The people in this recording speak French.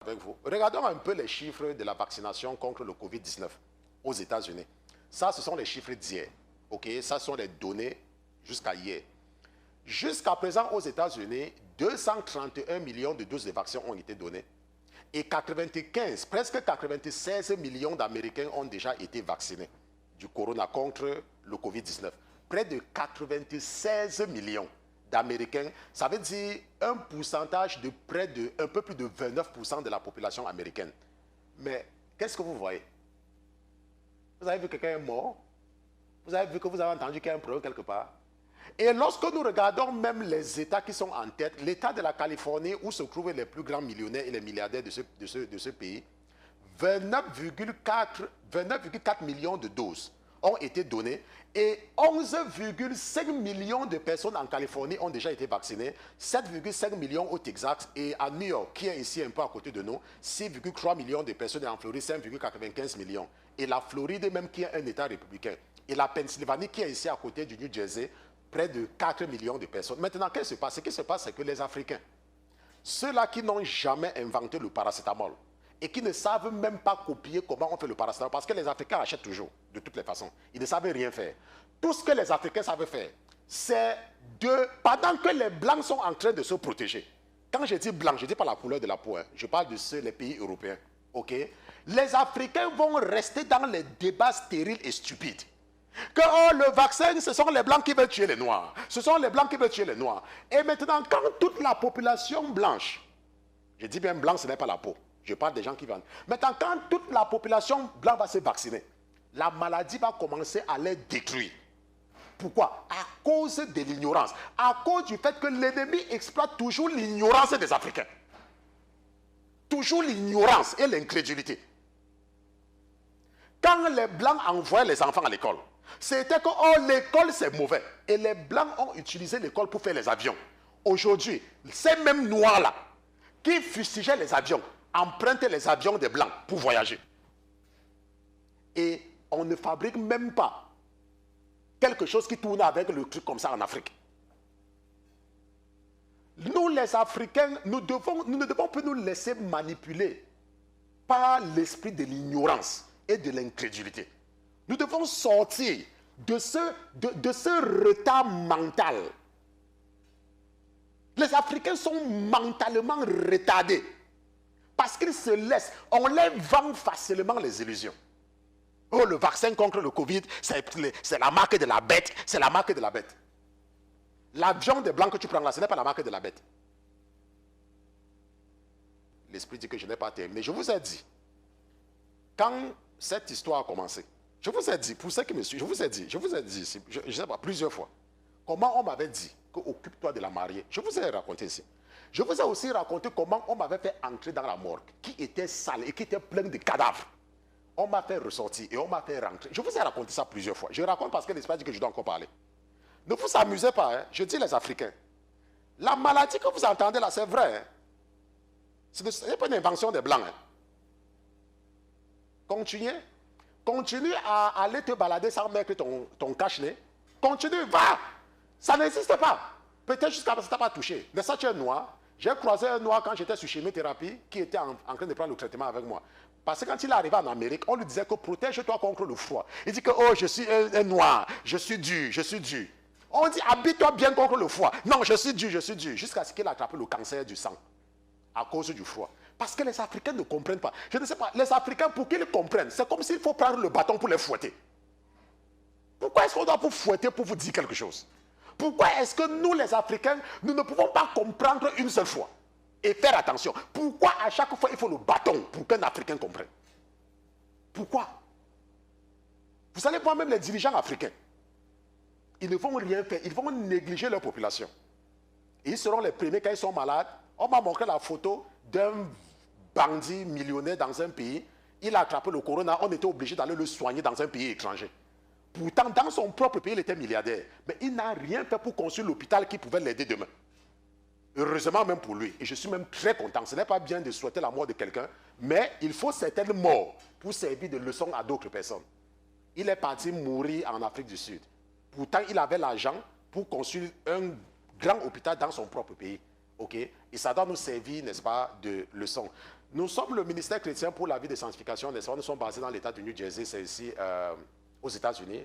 avec vous. Regardons un peu les chiffres de la vaccination contre le Covid-19 aux États-Unis. Ça, ce sont les chiffres d'hier. OK? Ça, ce sont les données jusqu'à hier. Jusqu'à présent, aux États-Unis, 231 millions de doses de vaccins ont été données. Et 95, presque 96 millions d'Américains ont déjà été vaccinés du corona contre le Covid-19. Près de 96 millions d'Américains, ça veut dire un pourcentage de près de un peu plus de 29% de la population américaine. Mais qu'est-ce que vous voyez? Vous avez vu quelqu'un est mort? Vous avez vu que vous avez entendu qu'il y a un problème quelque part? Et lorsque nous regardons même les États qui sont en tête, l'État de la Californie, où se trouvent les plus grands millionnaires et les milliardaires de ce pays, 29,4 millions de doses ont été données et 11,5 millions de personnes en Californie ont déjà été vaccinées, 7,5 millions au Texas et à New York, qui est ici un peu à côté de nous, 6,3 millions de personnes et en Floride, 5,95 millions. Et la Floride même qui est un État républicain. Et la Pennsylvanie qui est ici à côté du New Jersey, près de 4 millions de personnes. Maintenant, qu'est-ce qui se passe? Ce qui se passe, c'est que les Africains, ceux-là qui n'ont jamais inventé le paracétamol, et qui ne savent même pas copier comment on fait le paracétamol, parce que les Africains achètent toujours, de toutes les façons. Ils ne savent rien faire. Tout ce que les Africains savent faire, c'est pendant que les Blancs sont en train de se protéger. Quand je dis blanc, je ne dis pas la couleur de la peau, hein. Je parle de ceux, les pays européens. OK? Les Africains vont rester dans les débats stériles et stupides. Que oh, le vaccin, ce sont les Blancs qui veulent tuer les Noirs. Ce sont les Blancs qui veulent tuer les Noirs. Et maintenant, quand toute la population blanche, je dis bien blanc, ce n'est pas la peau. Je parle des gens qui vendent. Maintenant, quand toute la population blanche va se vacciner, la maladie va commencer à les détruire. Pourquoi? À cause de l'ignorance. À cause du fait que l'ennemi exploite toujours l'ignorance des Africains. Toujours l'ignorance et l'incrédulité. Quand les Blancs envoyaient les enfants à l'école, c'était que oh, l'école c'est mauvais. Et les Blancs ont utilisé l'école pour faire les avions. Aujourd'hui, ces mêmes Noirs-là, qui fustigeaient les avions, empruntaient les avions des Blancs pour voyager. Et on ne fabrique même pas quelque chose qui tourne avec le truc comme ça en Afrique. Nous, les Africains, nous ne devons plus nous laisser manipuler par l'esprit de l'ignorance et de l'incrédulité. Nous devons sortir de ce retard mental. Les Africains sont mentalement retardés parce qu'ils se laissent, on les vend facilement les illusions. Oh, le vaccin contre le Covid, c'est la marque de la bête, c'est la marque de la bête. L'avion des Blancs que tu prends là, ce n'est pas la marque de la bête. L'esprit dit que je n'ai pas terminé. Je vous ai dit, quand cette histoire a commencé, je vous ai dit, pour ceux qui me suivent, je vous ai dit, je ne sais pas, plusieurs fois, comment on m'avait dit que occupe-toi de la mariée. Je vous ai raconté ici. Je vous ai aussi raconté comment on m'avait fait entrer dans la morgue, qui était sale et qui était pleine de cadavres. On m'a fait ressortir et on m'a fait rentrer. Je vous ai raconté ça plusieurs fois. Je raconte parce que l'esprit dit que je dois encore parler. Ne vous amusez pas, hein? Je dis les Africains. La maladie que vous entendez là, c'est vrai. Hein? Ce n'est pas une invention des Blancs. Hein? Continue à aller te balader sans mettre ton cache-nez. Continue, va. Ça n'existe pas. Peut-être jusqu'à ce que ça t'a pas touché. Mais ça, tu es noir. J'ai croisé un noir quand j'étais sur chimiothérapie qui était en train de prendre le traitement avec moi. Parce que quand il est arrivé en Amérique, on lui disait que protège-toi contre le froid. Il dit que oh, je suis un noir, je suis dur, je suis dur. On dit habille-toi bien contre le froid. Non, je suis dur, je suis dur. Jusqu'à ce qu'il ait attrapé le cancer du sang à cause du froid. Parce que les Africains ne comprennent pas. Je ne sais pas, les Africains, pour qu'ils comprennent, c'est comme s'il faut prendre le bâton pour les fouetter. Pourquoi est-ce qu'on doit vous fouetter pour vous dire quelque chose? Pourquoi est-ce que nous, les Africains, nous ne pouvons pas comprendre une seule fois et faire attention? Pourquoi à chaque fois il faut le bâton pour qu'un Africain comprenne? Pourquoi? Vous allez voir même les dirigeants africains. Ils ne vont rien faire, ils vont négliger leur population. Et ils seront les premiers quand ils sont malades. On m'a montré la photo d'un bandit millionnaire dans un pays. Il a attrapé le corona, on était obligé d'aller le soigner dans un pays étranger. Pourtant, dans son propre pays, il était milliardaire. Mais il n'a rien fait pour construire l'hôpital qui pouvait l'aider demain. Heureusement même pour lui. Et je suis même très content. Ce n'est pas bien de souhaiter la mort de quelqu'un, mais il faut certaines morts pour servir de leçon à d'autres personnes. Il est parti mourir en Afrique du Sud. Pourtant, il avait l'argent pour construire un grand hôpital dans son propre pays. Okay? Et ça doit nous servir, n'est-ce pas, de leçon. Nous sommes le ministère chrétien pour la vie de sanctification, n'est-ce pas? Nous sommes basés dans l'État du New Jersey, c'est ici aux États-Unis.